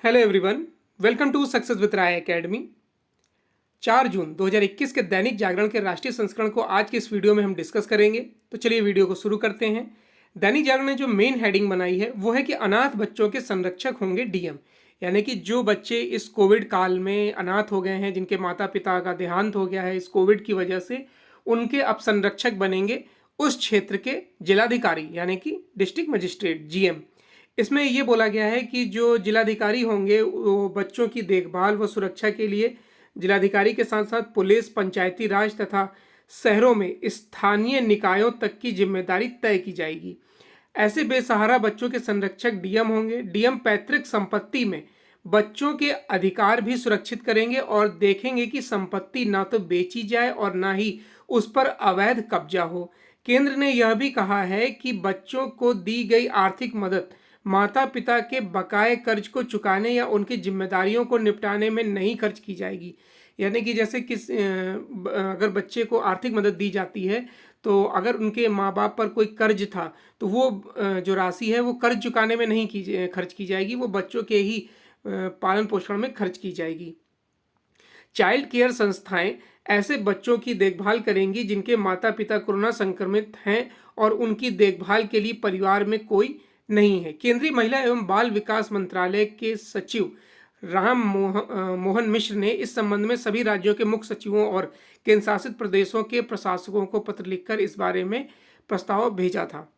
Hello everyone, welcome to success with Rai academy. 4 जून 2021 के दैनिक जागरण के राष्ट्रीय संस्करण को आज के इस वीडियो में हम डिस्कस करेंगे। तो चलिए वीडियो को शुरू करते हैं। दैनिक जागरण ने जो मेन हेडिंग बनाई है वो है कि अनाथ बच्चों के संरक्षक होंगे डीएम। यानी कि जो बच्चे इस कोविड काल में अनाथ हो गए हैं, जिनके माता पिता का देहांत हो गया है इस कोविड की वजह से, उनके अब संरक्षक बनेंगे उस क्षेत्र के जिलाधिकारी यानी कि डिस्ट्रिक्ट मजिस्ट्रेट जीएम। इसमें ये बोला गया है कि जो जिलाधिकारी होंगे वो बच्चों की देखभाल व सुरक्षा के लिए जिलाधिकारी के साथ साथ पुलिस, पंचायती राज तथा शहरों में स्थानीय निकायों तक की जिम्मेदारी तय की जाएगी। ऐसे बेसहारा बच्चों के संरक्षक डीएम होंगे। डीएम पैतृक संपत्ति में बच्चों के अधिकार भी सुरक्षित करेंगे और देखेंगे कि संपत्ति ना तो बेची जाए और ना ही उस पर अवैध कब्जा हो। केंद्र ने यह भी कहा है कि बच्चों को दी गई आर्थिक मदद माता पिता के बकाए कर्ज को चुकाने या उनकी जिम्मेदारियों को निपटाने में नहीं खर्च की जाएगी। यानी कि जैसे अगर बच्चे को आर्थिक मदद दी जाती है तो अगर उनके माँ बाप पर कोई कर्ज था तो वो जो राशि है वो कर्ज चुकाने में नहीं खर्च की जाएगी, वो बच्चों के ही पालन पोषण में खर्च की जाएगी। चाइल्ड केयर संस्थाएं ऐसे बच्चों की देखभाल करेंगी जिनके माता पिता कोरोना संक्रमित हैं और उनकी देखभाल के लिए परिवार में कोई नहीं है। केंद्रीय महिला एवं बाल विकास मंत्रालय के सचिव मोहन मिश्र ने इस संबंध में सभी राज्यों के मुख्य सचिवों और केंद्र शासित प्रदेशों के प्रशासकों को पत्र लिखकर इस बारे में प्रस्ताव भेजा था।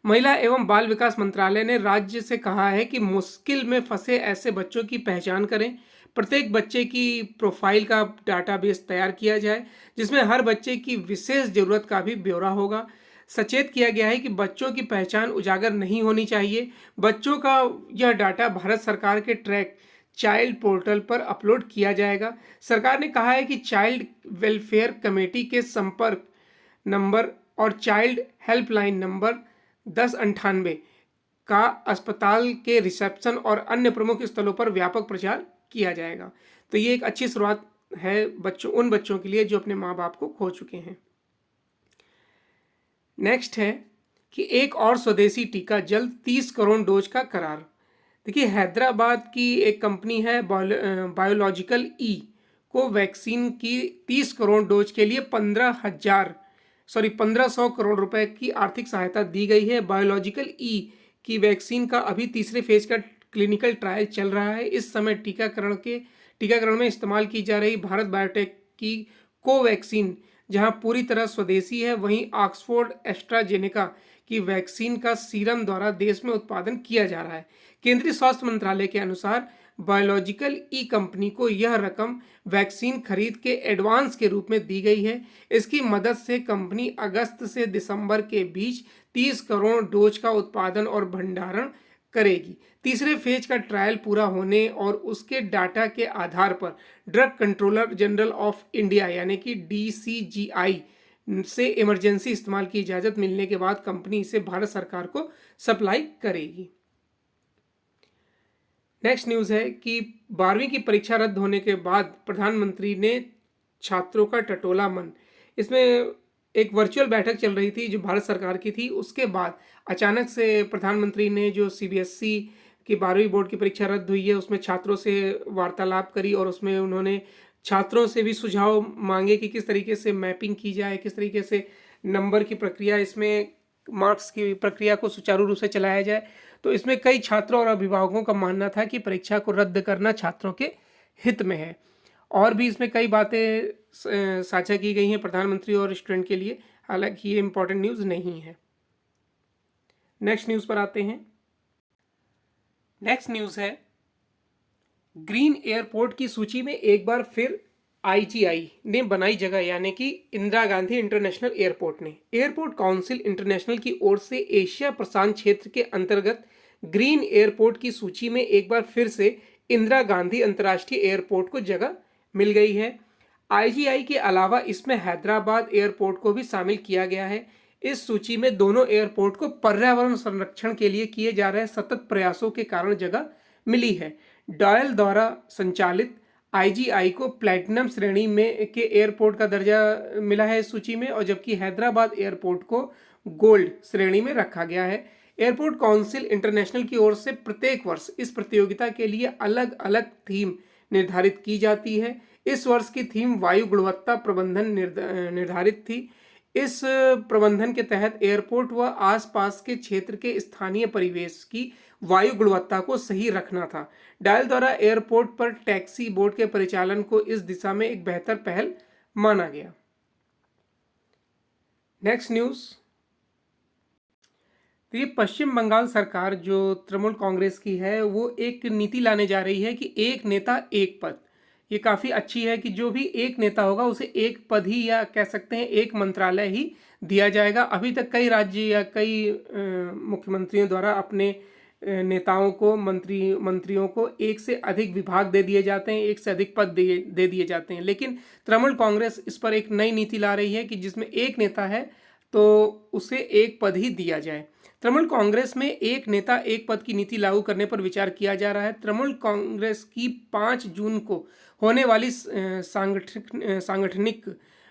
महिला एवं बाल विकास मंत्रालय ने राज्य से कहा है कि मुश्किल में फंसे ऐसे बच्चों की पहचान करें। प्रत्येक बच्चे की प्रोफाइल का डाटाबेस तैयार किया जाए जिसमें हर बच्चे की विशेष जरूरत का भी ब्यौरा होगा। सचेत किया गया है कि बच्चों की पहचान उजागर नहीं होनी चाहिए। बच्चों का यह डाटा भारत सरकार के ट्रैक चाइल्ड पोर्टल पर अपलोड किया जाएगा। सरकार ने कहा है कि चाइल्ड वेलफेयर कमेटी के संपर्क नंबर और चाइल्ड हेल्पलाइन नंबर 1098 का अस्पताल के रिसेप्शन और अन्य प्रमुख स्थलों पर व्यापक प्रचार किया जाएगा। तो ये एक अच्छी शुरुआत है उन बच्चों के लिए जो अपने माँ बाप को खो चुके हैं। नेक्स्ट है कि एक और स्वदेशी टीका जल्द 30 करोड़ डोज का करार। देखिए, हैदराबाद की एक कंपनी है बायोलॉजिकल ई को वैक्सीन की 30 करोड़ डोज के लिए 1500 करोड़ रुपए की आर्थिक सहायता दी गई है। बायोलॉजिकल ई की वैक्सीन का अभी तीसरे फेज का क्लिनिकल ट्रायल चल रहा है। इस समय टीकाकरण में इस्तेमाल की जा रही भारत बायोटेक की कोवैक्सीन जहां पूरी तरह स्वदेशी है, वहीं ऑक्सफोर्ड एस्ट्राजेनेका की वैक्सीन का सीरम द्वारा देश में उत्पादन किया जा रहा है। केंद्रीय स्वास्थ्य मंत्रालय के अनुसार बायोलॉजिकल ई कंपनी को यह रकम वैक्सीन खरीद के एडवांस के रूप में दी गई है। इसकी मदद से कंपनी अगस्त से दिसंबर के बीच 30 करोड़ डोज का उत्पादन और भंडारण करेगी। तीसरे फेज का ट्रायल पूरा होने और उसके डाटा के आधार पर drug controller general of India यानी कि डीसीजीआई से इमरजेंसी इस्तेमाल की इजाज़त मिलने के बाद कंपनी इसे भारत सरकार को सप्लाई करेगी। नेक्स्ट न्यूज़ है कि 12वीं की परीक्षा रद्द होने के बाद प्रधानमंत्री ने छात्रों का टटोला मन। इसमें एक वर्चुअल बैठक चल रही थी जो भारत सरकार की थी। उसके बाद अचानक से प्रधानमंत्री ने जो सीबीएसई की 12वीं बोर्ड की परीक्षा रद्द हुई है उसमें छात्रों से वार्तालाप करी और उसमें उन्होंने छात्रों से भी सुझाव मांगे कि किस तरीके से मैपिंग की जाए, किस तरीके से नंबर की प्रक्रिया, इसमें मार्क्स की प्रक्रिया को सुचारू रूप से चलाया जाए। तो इसमें कई छात्रों और अभिभावकों का मानना था कि परीक्षा को रद्द करना छात्रों के हित में है। और भी इसमें कई बातें साझा की गई हैं प्रधानमंत्री और स्टूडेंट के लिए, हालांकि ये इम्पोर्टेंट न्यूज़ नहीं है। नेक्स्ट न्यूज़ पर आते हैं। नेक्स्ट न्यूज़ है ग्रीन एयरपोर्ट की सूची में एक बार फिर आईजीआई ने बनाई जगह, यानी कि इंदिरा गांधी इंटरनेशनल एयरपोर्ट ने। एयरपोर्ट काउंसिल इंटरनेशनल की ओर से एशिया प्रशांत क्षेत्र के अंतर्गत ग्रीन एयरपोर्ट की सूची में एक बार फिर से इंदिरा गांधी अंतर्राष्ट्रीय एयरपोर्ट को जगह मिल गई है। आईजीआई के अलावा इसमें हैदराबाद एयरपोर्ट को भी शामिल किया गया है। इस सूची में दोनों एयरपोर्ट को पर्यावरण संरक्षण के लिए किए जा रहे सतत प्रयासों के कारण जगह मिली है। डॉयल द्वारा संचालित आईजीआई को प्लैटिनम श्रेणी में के एयरपोर्ट का दर्जा मिला है इस सूची में, और जबकि हैदराबाद एयरपोर्ट को गोल्ड श्रेणी में रखा गया है। एयरपोर्ट काउंसिल इंटरनेशनल की ओर से प्रत्येक वर्ष इस प्रतियोगिता के लिए अलग अलग थीम निर्धारित की जाती है। इस वर्ष की थीम वायु गुणवत्ता प्रबंधन निर्धारित थी। इस प्रबंधन के तहत एयरपोर्ट व आसपास के क्षेत्र के स्थानीय परिवेश की वायु गुणवत्ता को सही रखना था। डायल द्वारा एयरपोर्ट पर टैक्सी बोर्ड के परिचालन को इस दिशा में एक बेहतर पहल माना गया। नेक्स्ट न्यूज़, तो ये पश्चिम बंगाल सरकार जो तृणमूल कांग्रेस की है वो एक नीति लाने जा रही है कि एक नेता एक पद। ये काफ़ी अच्छी है कि जो भी एक नेता होगा उसे एक पद ही, या कह सकते हैं एक मंत्रालय ही दिया जाएगा। अभी तक कई राज्य या कई मुख्यमंत्रियों द्वारा अपने नेताओं को, मंत्रियों को एक से अधिक विभाग दे दिए जाते हैं, एक से अधिक पद दे दिए जाते हैं। लेकिन तृणमूल कांग्रेस इस पर एक नई नीति ला रही है कि जिसमें एक नेता है तो उसे एक पद ही दिया जाए। तृणमूल कांग्रेस में एक नेता एक पद की नीति लागू करने पर विचार किया जा रहा है। तृणमूल कांग्रेस की 5 जून को होने वाली सांगठनिक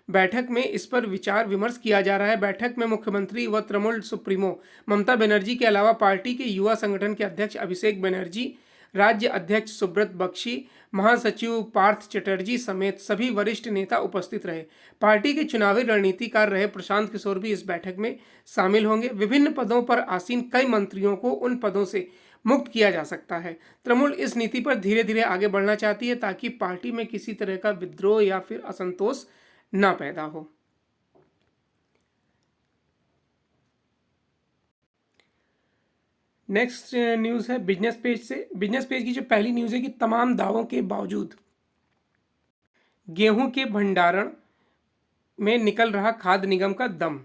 बैठक में इस पर विचार विमर्श किया जा रहा है। बैठक में मुख्यमंत्री व तृणमूल सुप्रीमो ममता बनर्जी के अलावा पार्टी के युवा संगठन के अध्यक्ष अभिषेक बनर्जी, राज्य अध्यक्ष सुब्रत बख्शी, महासचिव पार्थ चटर्जी समेत सभी वरिष्ठ नेता उपस्थित रहे। पार्टी के चुनावी रणनीतिकार रहे प्रशांत किशोर भी इस बैठक में शामिल होंगे। विभिन्न पदों पर आसीन कई मंत्रियों को उन पदों से मुक्त किया जा सकता है। तृणमूल इस नीति पर धीरे धीरे आगे बढ़ना चाहती है ताकि पार्टी में किसी तरह का विद्रोह या फिर असंतोष ना पैदा हो। नेक्स्ट न्यूज़ है बिजनेस पेज से। बिजनेस पेज की जो पहली न्यूज़ है कि तमाम दावों के बावजूद गेहूं के भंडारण में निकल रहा खाद्य निगम का दम।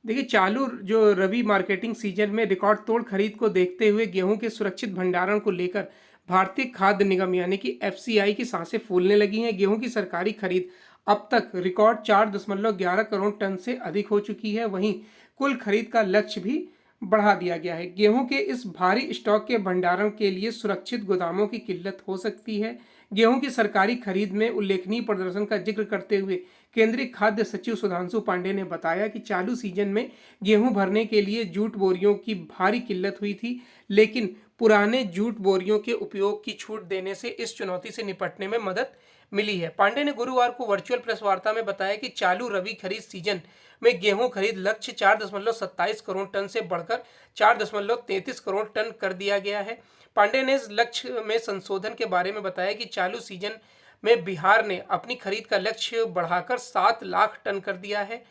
देखिए, चालू जो रबी मार्केटिंग सीजन में रिकॉर्ड तोड़ खरीद को देखते हुए गेहूं के सुरक्षित भंडारण को लेकर भारतीय खाद्य निगम यानी कि एफसीआई की सांसें फूलने लगी हैं। गेहूं की सरकारी खरीद अब तक रिकॉर्ड 4.11 करोड़ टन से अधिक हो चुकी है। वहीं कुल खरीद का लक्ष्य भी बढ़ा दिया गया है। गेहूं के इस भारी स्टॉक के भंडारण के लिए सुरक्षित गोदामों की किल्लत हो सकती है। गेहूं की सरकारी खरीद में उल्लेखनीय प्रदर्शन का जिक्र करते हुए केंद्रीय खाद्य सचिव सुधांशु पांडे ने बताया कि चालू सीजन में गेहूं भरने के लिए जूट बोरियों की भारी किल्लत हुई थी, लेकिन पुराने जूट बोरियों के उपयोग की छूट देने से इस चुनौती से निपटने में मदद मिली है। पांडे ने गुरुवार को वर्चुअल प्रेस वार्ता में बताया कि चालू रबी खरीद सीजन में गेहूं खरीद लक्ष्य 4.27 करोड़ टन से बढ़कर 4.33 करोड़ टन कर दिया गया है। पांडे ने इस लक्ष्य में संशोधन के बारे में बताया कि चालू सीजन में बिहार ने अपनी खरीद का लक्ष्य बढ़ाकर 7 लाख टन कर दिया है।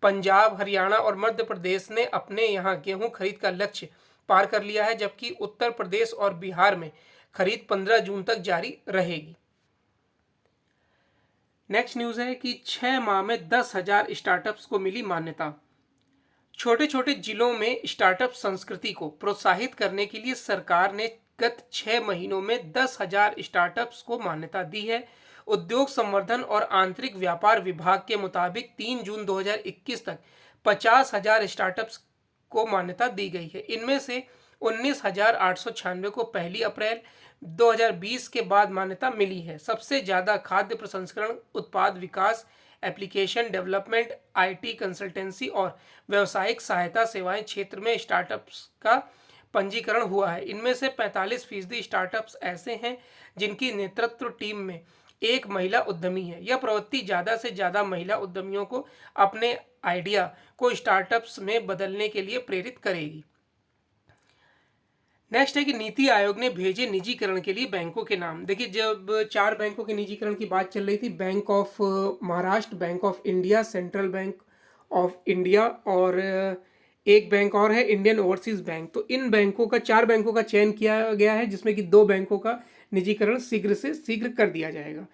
पंजाब, हरियाणा और मध्य प्रदेश ने अपने यहाँ गेहूं खरीद का लक्ष्य पार कर लिया है, जबकि उत्तर प्रदेश और बिहार में खरीद 15 जून तक जारी रहेगी। नेक्स्ट न्यूज़ है कि 6 माह में 10,000 स्टार्टअप्स को मिली मान्यता। छोटे छोटे जिलों में स्टार्टअप संस्कृति को प्रोत्साहित करने के लिए सरकार ने गत 6 महीनों में 10,000 स्टार्टअप्स को मान्यता दी है। उद्योग संवर्धन और आंतरिक व्यापार विभाग के मुताबिक 3 जून 2021 तक 50,000 स्टार्टअप्स को मान्यता दी गई है। इनमें से 19,896 को 1 अप्रैल 2020 के बाद मान्यता मिली है। सबसे ज़्यादा खाद्य प्रसंस्करण, उत्पाद विकास, एप्लीकेशन डेवलपमेंट, आईटी कंसल्टेंसी और व्यावसायिक सहायता सेवाएं क्षेत्र में स्टार्टअप्स का पंजीकरण हुआ है। इनमें से 45% स्टार्टअप्स ऐसे हैं जिनकी नेतृत्व टीम में एक महिला उद्यमी है। यह प्रवृत्ति ज़्यादा से ज़्यादा महिला उद्यमियों को अपने आइडिया को स्टार्टअप्स में बदलने के लिए प्रेरित करेगी। नेक्स्ट है कि नीति आयोग ने भेजे निजीकरण के लिए बैंकों के नाम। देखिए, जब 4 बैंकों के निजीकरण की बात चल रही थी, bank of Maharashtra, bank of India, central bank of India और एक बैंक और है इंडियन ओवरसीज बैंक, तो इन बैंकों का 4 बैंकों का चयन किया गया है, जिसमें कि 2 बैंकों का निजीकरण शीघ्र से शीघ्र कर दिया जाएगा।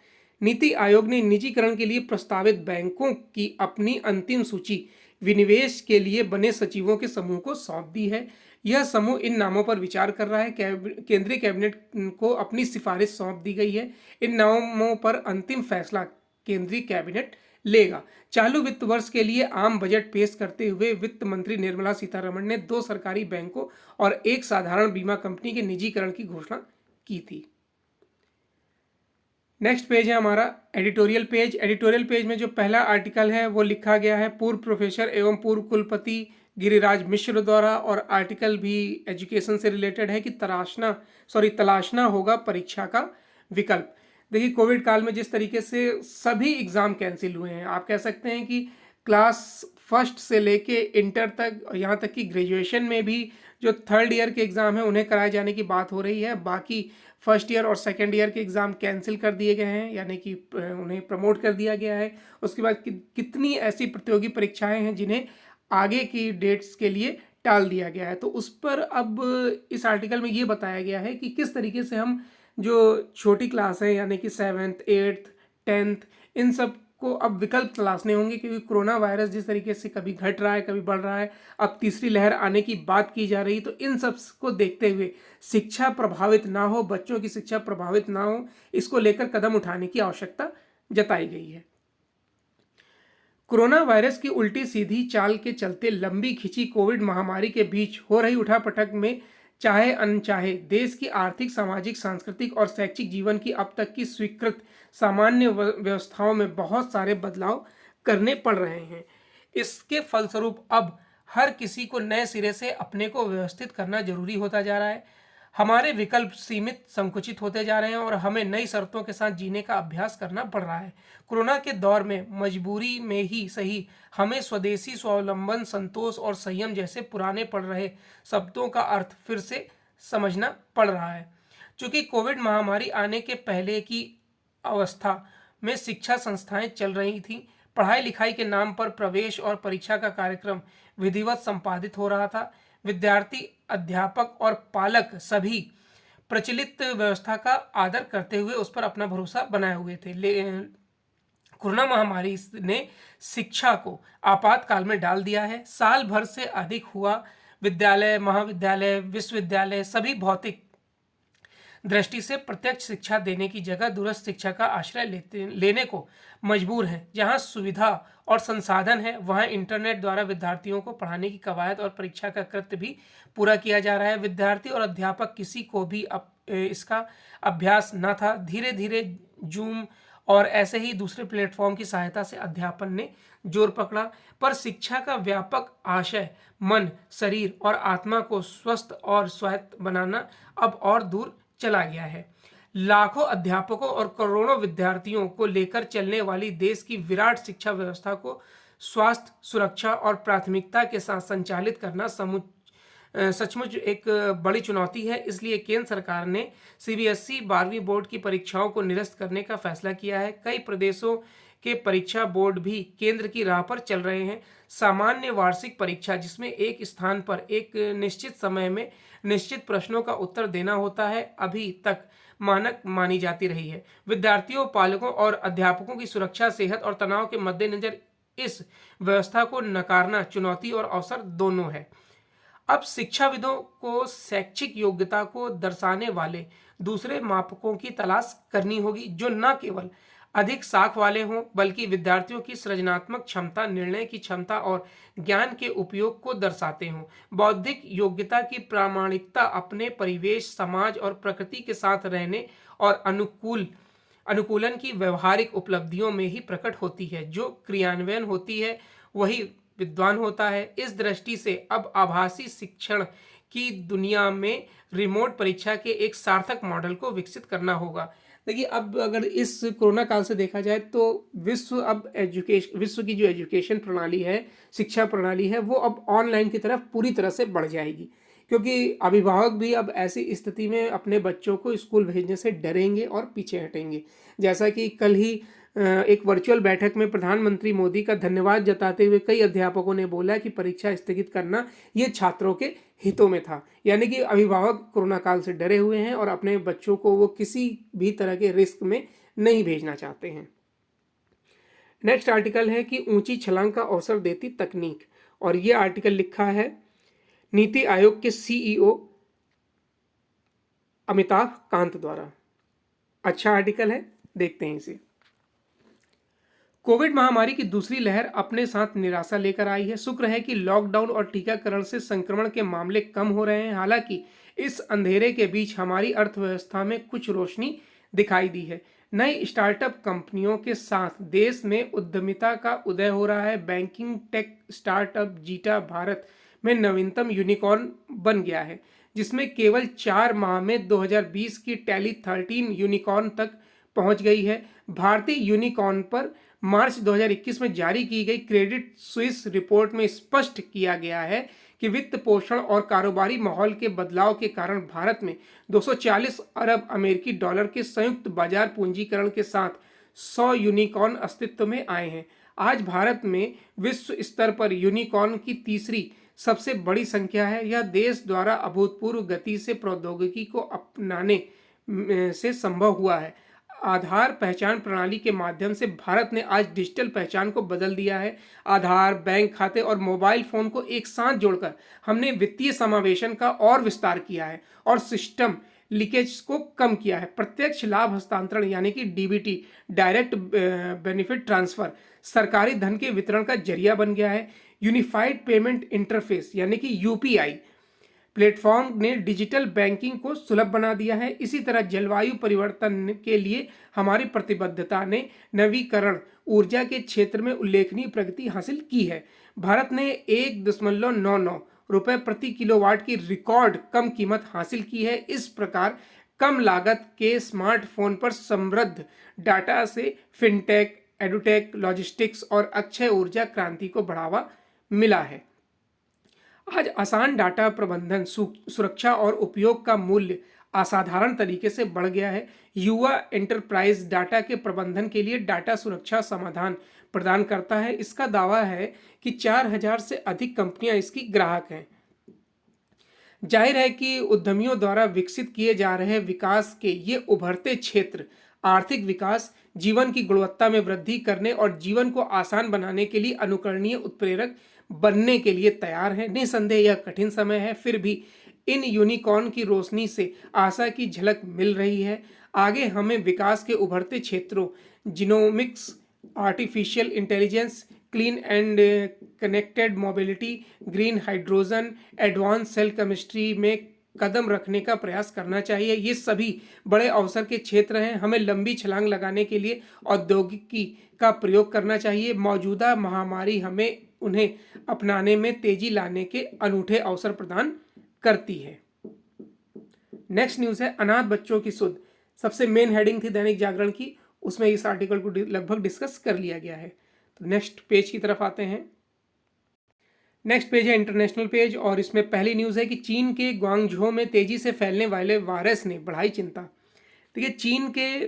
नीति आयोग ने निजीकरण के लिए प्रस्तावित बैंकों की अपनी अंतिम सूची विनिवेश के लिए बने सचिवों के समूह को सौंप दी है। यह समूह इन नामों पर विचार कर रहा है। केंद्रीय कैबिनेट को अपनी सिफारिश सौंप दी गई है। इन नामों पर अंतिम फैसला केंद्रीय कैबिनेट लेगा। चालू वित्त वर्ष के लिए आम बजट पेश करते हुए वित्त मंत्री निर्मला सीतारमण ने 2 सरकारी बैंकों और 1 साधारण बीमा कंपनी के निजीकरण की घोषणा की थी। नेक्स्ट पेज है हमारा एडिटोरियल पेज। एडिटोरियल पेज में जो पहला आर्टिकल है वो लिखा गया है, पूर्व प्रोफेसर एवं पूर्व कुलपति गिरिराज मिश्र द्वारा, और आर्टिकल भी एजुकेशन से रिलेटेड है कि तलाशना होगा परीक्षा का विकल्प। देखिए, कोविड काल में जिस तरीके से सभी एग्ज़ाम कैंसिल हुए हैं, आप कह सकते हैं कि क्लास फर्स्ट से लेके इंटर तक, यहाँ तक कि ग्रेजुएशन में भी जो थर्ड ईयर के एग्ज़ाम हैं उन्हें कराए जाने की बात हो रही है। बाकी फर्स्ट ईयर और सेकेंड ईयर के एग्ज़ाम कैंसिल कर दिए गए हैं, यानी कि उन्हें प्रमोट कर दिया गया है। उसके बाद कितनी ऐसी प्रतियोगी परीक्षाएं हैं जिन्हें आगे की डेट्स के लिए टाल दिया गया है। तो उस पर अब इस आर्टिकल में ये बताया गया है कि किस तरीके से हम जो छोटी क्लास है, यानी कि 7th 8th 10th, इन सब को अब विकल्प तलाशने होंगे, क्योंकि कोरोना वायरस जिस तरीके से कभी घट रहा है कभी बढ़ रहा है, अब तीसरी लहर आने की बात की जा रही। तो इन सब को देखते हुए शिक्षा प्रभावित ना हो, बच्चों की शिक्षा प्रभावित ना हो, इसको लेकर कदम उठाने की आवश्यकता जताई गई है। कोरोना वायरस की उल्टी सीधी चाल के चलते लंबी खिंची कोविड महामारी के बीच हो रही उठापटक में चाहे अनचाहे देश की आर्थिक, सामाजिक, सांस्कृतिक और शैक्षिक जीवन की अब तक की स्वीकृत सामान्य व्यवस्थाओं में बहुत सारे बदलाव करने पड़ रहे हैं। इसके फलस्वरूप अब हर किसी को नए सिरे से अपने को व्यवस्थित करना जरूरी होता जा रहा है। हमारे विकल्प सीमित, संकुचित होते जा रहे हैं और हमें नई शर्तों के साथ जीने का अभ्यास करना पड़ रहा है। कोरोना के दौर में मजबूरी में ही सही, हमें स्वदेशी, स्वावलंबन, संतोष और संयम जैसे पुराने पड़ रहे शब्दों का अर्थ फिर से समझना पड़ रहा है। चूंकि कोविड महामारी आने के पहले की अवस्था में शिक्षा संस्थाएं चल रही थीं, पढ़ाई लिखाई के नाम पर प्रवेश और परीक्षा का कार्यक्रम विधिवत संपादित हो रहा था। विद्यार्थी, अध्यापक और पालक सभी प्रचलित व्यवस्था का आदर करते हुए उस पर अपना भरोसा बनाए हुए थे। कोरोना महामारी ने शिक्षा को आपातकाल में डाल दिया है। साल भर से अधिक हुआ विद्यालय, महाविद्यालय, विश्वविद्यालय सभी भौतिक दृष्टि से प्रत्यक्ष शिक्षा देने की जगह दूरस्थ शिक्षा का आश्रय लेने को मजबूर हैं। जहां सुविधा और संसाधन है, वहां इंटरनेट द्वारा विद्यार्थियों को पढ़ाने की कवायद और परीक्षा का कृत्य भी पूरा किया जा रहा है। विद्यार्थी और अध्यापक किसी को भी इसका अभ्यास न था। धीरे धीरे जूम और ऐसे ही दूसरे प्लेटफॉर्म की सहायता से अध्यापन ने जोर पकड़ा, पर शिक्षा का व्यापक आशय मन, शरीर और आत्मा को स्वस्थ और स्वायत्त बनाना अब और दूर चला गया है। लाखों अध्यापकों और करोड़ों विद्यार्थियों को लेकर चलने वाली देश की विराट शिक्षा व्यवस्था को स्वास्थ्य, सुरक्षा और प्राथमिकता के साथ संचालित करना सचमुच एक बड़ी चुनौती है। इसलिए केंद्र सरकार ने सीबीएसई 12वीं बोर्ड की परीक्षाओं को निरस्त करने का फैसला किया है। कई प्रदेशों के परीक्षा बोर्ड भी केंद्र की राह पर चल रहे हैं। सामान्य वार्षिक परीक्षा, जिसमें एक स्थान पर एक निश्चित समय में निश्चित प्रश्नों का उत्तर देना होता है, अभी तक मानक मानी जाती रही है। विद्यार्थियों, पालकों और अध्यापकों की सुरक्षा, सेहत और तनाव के मद्देनजर इस व्यवस्था को नकारना चुनौती और अवसर दोनों है। अब शिक्षाविदों को शैक्षिक योग्यता को दर्शाने वाले दूसरे मापकों की तलाश करनी होगी, जो न केवल अधिक साख वाले हों, बल्कि विद्यार्थियों की सृजनात्मक क्षमता, निर्णय की क्षमता और ज्ञान के उपयोग को दर्शाते हों। बौद्धिक योग्यता की प्रामाणिकता अपने परिवेश, समाज और प्रकृति के साथ रहने और अनुकूलन की व्यवहारिक उपलब्धियों में ही प्रकट होती है। जो क्रियान्वयन होती है वही विद्वान होता है। इस दृष्टि से अब आभासी शिक्षण की दुनिया में रिमोट परीक्षा के एक सार्थक मॉडल को विकसित करना होगा। देखिए, अब अगर इस कोरोना काल से देखा जाए तो विश्व की जो एजुकेशन प्रणाली है, शिक्षा प्रणाली है, वो अब ऑनलाइन की तरफ पूरी तरह से बढ़ जाएगी, क्योंकि अभिभावक भी अब ऐसी स्थिति में अपने बच्चों को स्कूल भेजने से डरेंगे और पीछे हटेंगे। जैसा कि कल ही एक वर्चुअल बैठक में प्रधानमंत्री मोदी का धन्यवाद जताते हुए कई अध्यापकों ने बोला कि परीक्षा स्थगित करना ये छात्रों के हितों में था। यानी कि अभिभावक कोरोना काल से डरे हुए हैं और अपने बच्चों को वो किसी भी तरह के रिस्क में नहीं भेजना चाहते हैं। नेक्स्ट आर्टिकल है कि ऊंची छलांग का अवसर देती तकनीक, और ये आर्टिकल लिखा है नीति आयोग के सीईओ अमिताभ कांत द्वारा। अच्छा आर्टिकल है, देखते हैं इसे। कोविड महामारी की दूसरी लहर अपने साथ निराशा लेकर आई है। शुक्र है कि लॉकडाउन और टीकाकरण से संक्रमण के मामले कम हो रहे हैं। हालांकि इस अंधेरे के बीच हमारी अर्थव्यवस्था में कुछ रोशनी दिखाई दी है। नई स्टार्टअप कंपनियों के साथ देश में उद्यमिता का उदय हो रहा है। Banking tech startup zeta Bharat में नवीनतम यूनिकॉर्न बन गया है, जिसमें केवल 4 माह में 2020 की टैली 13 यूनिकॉर्न तक पहुंच गई है। भारतीय यूनिकॉर्न पर मार्च 2021 में जारी की गई क्रेडिट स्विस रिपोर्ट में स्पष्ट किया गया है कि वित्त पोषण और कारोबारी माहौल के बदलाव के कारण भारत में 240 अरब अमेरिकी डॉलर के संयुक्त बाजार पूंजीकरण के साथ 100 यूनिकॉर्न अस्तित्व में आए हैं। आज भारत में विश्व स्तर पर यूनिकॉर्न की तीसरी सबसे बड़ी संख्या है। यह देश द्वारा अभूतपूर्व गति से प्रौद्योगिकी को अपनाने से संभव हुआ है। आधार पहचान प्रणाली के माध्यम से भारत ने आज डिजिटल पहचान को बदल दिया है। आधार, बैंक खाते और मोबाइल फोन को एक साथ जोड़कर हमने वित्तीय समावेशन का और विस्तार किया है और सिस्टम लीकेज को कम किया है। प्रत्यक्ष लाभ हस्तांतरण यानी कि डीबीटी, डायरेक्ट बेनिफिट ट्रांसफर, सरकारी धन के वितरण का जरिया बन गया है। यूनिफाइड पेमेंट इंटरफेस यानी कि यूपीआई प्लेटफॉर्म ने डिजिटल बैंकिंग को सुलभ बना दिया है। इसी तरह जलवायु परिवर्तन के लिए हमारी प्रतिबद्धता ने नवीकरण ऊर्जा के क्षेत्र में उल्लेखनीय प्रगति हासिल की है। भारत ने 1.99 रुपये प्रति किलोवाट की रिकॉर्ड कम कीमत हासिल की है। इस प्रकार कम लागत के स्मार्टफोन पर समृद्ध डाटा से फिनटेक, एडुटेक, लॉजिस्टिक्स और अक्षय ऊर्जा क्रांति को बढ़ावा मिला है। आज आसान डाटा प्रबंधन, सुरक्षा और उपयोग का मूल्य असाधारण तरीके से बढ़ गया है। युवा एंटरप्राइज डाटा के प्रबंधन के लिए डाटा सुरक्षा समाधान प्रदान करता है। इसका दावा है कि 4000 से अधिक कंपनियां इसकी ग्राहक हैं। जाहिर है कि उद्यमियों द्वारा विकसित किए जा रहे विकास के ये उभरते क्षेत्र आर्थिक विकास, जीवन की गुणवत्ता में वृद्धि करने और जीवन को आसान बनाने के लिए अनुकरणीय उत्प्रेरक बनने के लिए तैयार है। निसंदेह यह कठिन समय है, फिर भी इन यूनिकॉर्न की रोशनी से आशा की झलक मिल रही है। आगे हमें विकास के उभरते क्षेत्रों genomics, artificial intelligence, clean and connected mobility, green hydrogen, advance cell chemistry में कदम रखने का प्रयास करना चाहिए। ये सभी बड़े अवसर के क्षेत्र हैं। हमें लंबी छलांग लगाने के लिए औद्योगिकी का प्रयोग करना चाहिए। मौजूदा महामारी हमें उन्हें अपनाने में तेजी लाने के अनूठे अवसर प्रदान करती है। नेक्स्ट न्यूज़ है अनाथ बच्चों की सुध। सबसे मेन हेडिंग थी दैनिक जागरण की, उसमें इस आर्टिकल को लगभग डिस्कस कर लिया गया है। तो नेक्स्ट पेज की तरफ आते हैं। नेक्स्ट पेज है इंटरनेशनल पेज और इसमें पहली न्यूज़ है कि चीन के ग्वांगझो में तेजी से फैलने वाले वायरस ने बढ़ाई चिंता। देखिए, चीन के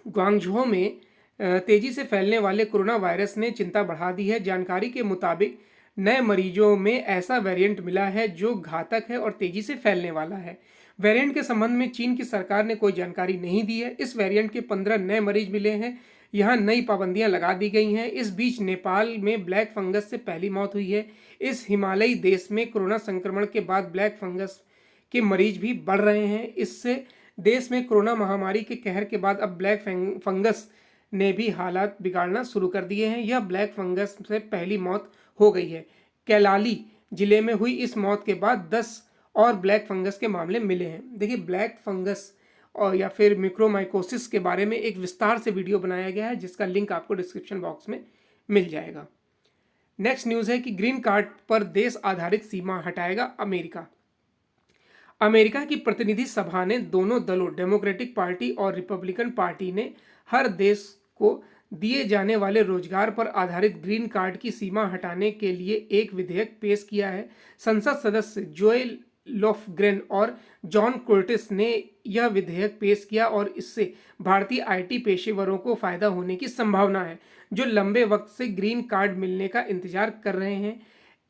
ग्वांगझो में तेजी से फैलने वाले कोरोना वायरस ने चिंता बढ़ा दी है। जानकारी के मुताबिक नए मरीजों में ऐसा वेरिएंट मिला है जो घातक है और तेजी से फैलने वाला है। वेरिएंट के संबंध में चीन की सरकार ने कोई जानकारी नहीं दी है। इस वेरिएंट के 15 नए मरीज मिले हैं। यहाँ नई पाबंदियां लगा दी गई हैं। इस बीच नेपाल में ब्लैक फंगस से पहली मौत हुई है। इस हिमालयी देश में कोरोना संक्रमण के बाद ब्लैक फंगस के मरीज भी बढ़ रहे हैं। इससे देश में कोरोना महामारी के कहर के बाद अब ब्लैक फंगस ने भी हालात बिगाड़ना शुरू कर दिए हैं। यह ब्लैक फंगस से पहली मौत हो गई है। कैलाली जिले में हुई इस मौत के बाद 10 और ब्लैक फंगस के मामले मिले हैं। देखिए, ब्लैक फंगस और या फिर मिक्रोमाइकोसिस के बारे में एक विस्तार से वीडियो बनाया गया है, जिसका लिंक आपको डिस्क्रिप्शन बॉक्स में मिल जाएगा। नेक्स्ट न्यूज़ है कि ग्रीन कार्ड पर देश आधारित सीमा हटाएगा अमेरिका। अमेरिका की प्रतिनिधि सभा ने दोनों दलों डेमोक्रेटिक पार्टी और रिपब्लिकन पार्टी ने हर देश को दिए जाने वाले रोजगार पर आधारित ग्रीन कार्ड की सीमा हटाने के लिए एक विधेयक पेश किया है। संसद सदस्य जोएल लोफग्रेन और जॉन कर्टिस ने यह विधेयक पेश किया और इससे भारतीय आईटी पेशेवरों को फायदा होने की संभावना है, जो लंबे वक्त से ग्रीन कार्ड मिलने का इंतजार कर रहे हैं।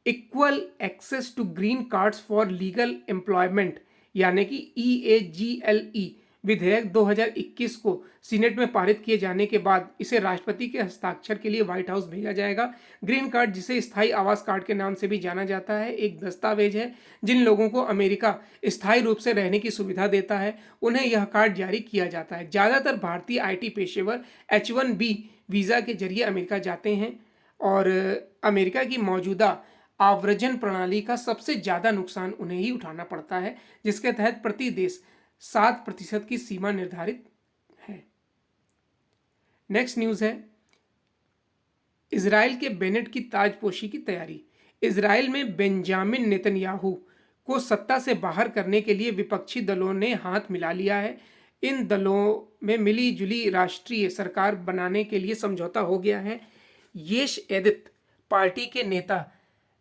Equal access to green cards for legal employment यानी कि EAGLE विधेयक 2021 को सीनेट में पारित किए जाने के बाद इसे राष्ट्रपति के हस्ताक्षर के लिए व्हाइट हाउस भेजा जाएगा। ग्रीन कार्ड, जिसे स्थायी आवास कार्ड के नाम से भी जाना जाता है, एक दस्तावेज है जिन लोगों को अमेरिका स्थायी रूप से रहने की सुविधा देता है, उन्हें यह कार्ड जारी किया जाता है। ज़्यादातर भारतीय IT पेशेवर H1B वीज़ा के जरिए अमेरिका जाते हैं और अमेरिका की मौजूदा आव्रजन प्रणाली का सबसे ज़्यादा नुकसान उन्हें ही उठाना पड़ता है, जिसके तहत प्रति देश 7% की सीमा निर्धारित है। नेक्स्ट न्यूज़ है इजराइल के बेनेट की ताजपोशी की तैयारी। इजराइल में बेंजामिन नेतन्याहू को सत्ता से बाहर करने के लिए विपक्षी दलों ने हाथ मिला लिया है। इन दलों में मिली जुली राष्ट्रीय सरकार बनाने के लिए समझौता हो गया है। येश एदित पार्टी के नेता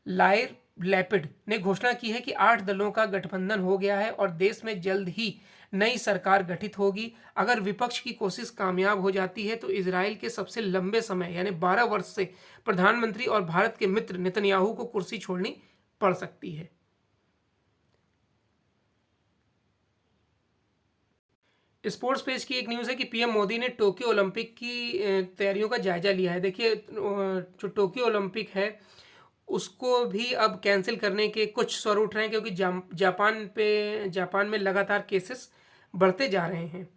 लायर लैपिड ने घोषणा की है कि 8 दलों का गठबंधन हो गया है और देश में जल्द ही नई सरकार गठित होगी। अगर विपक्ष की कोशिश कामयाब हो जाती है तो इजराइल के सबसे लंबे समय यानी 12 वर्ष से प्रधानमंत्री और भारत के मित्र नेतन्याहू को कुर्सी छोड़नी पड़ सकती है। स्पोर्ट्स पेज की एक न्यूज़ है कि पीएम मोदी ने टोक्यो ओलंपिक की तैयारियों का जायजा लिया है। देखिए, जो टोक्यो ओलंपिक है उसको भी अब कैंसिल करने के कुछ स्वर उठ रहे हैं, क्योंकि जापान में लगातार केसेस बढ़ते जा रहे हैं।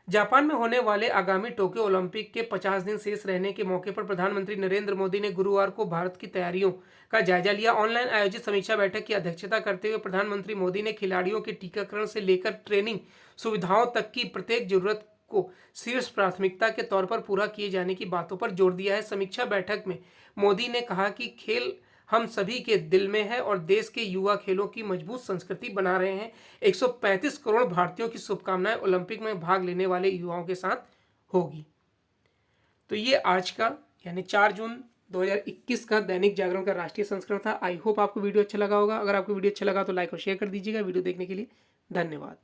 जापान में होने वाले आगामी टोक्यो ओलंपिक के 50 दिन शेष रहने के मौके पर प्रधानमंत्री नरेंद्र मोदी ने गुरुवार को भारत की तैयारियों का जायजा लिया। ऑनलाइन आयोजित समीक्षा बैठक की अध्यक्षता करते हुए प्रधानमंत्री मोदी ने खिलाड़ियों के टीकाकरण से लेकर ट्रेनिंग सुविधाओं तक की प्रत्येक जरूरत को शीर्ष प्राथमिकता के तौर पर पूरा किए जाने की बातों पर जोर दिया है। समीक्षा बैठक में मोदी ने कहा कि खेल हम सभी के दिल में है और देश के युवा खेलों की मजबूत संस्कृति बना रहे हैं। 135 करोड़ भारतीयों की शुभकामनाएं ओलंपिक में भाग लेने वाले युवाओं के साथ होगी। तो ये आज का यानी 4 जून 2021 का दैनिक जागरण का राष्ट्रीय संस्करण था। आई होप आपको वीडियो अच्छा लगा होगा। अगर आपको वीडियो अच्छा लगा तो लाइक और शेयर कर दीजिएगा। वीडियो देखने के लिए धन्यवाद।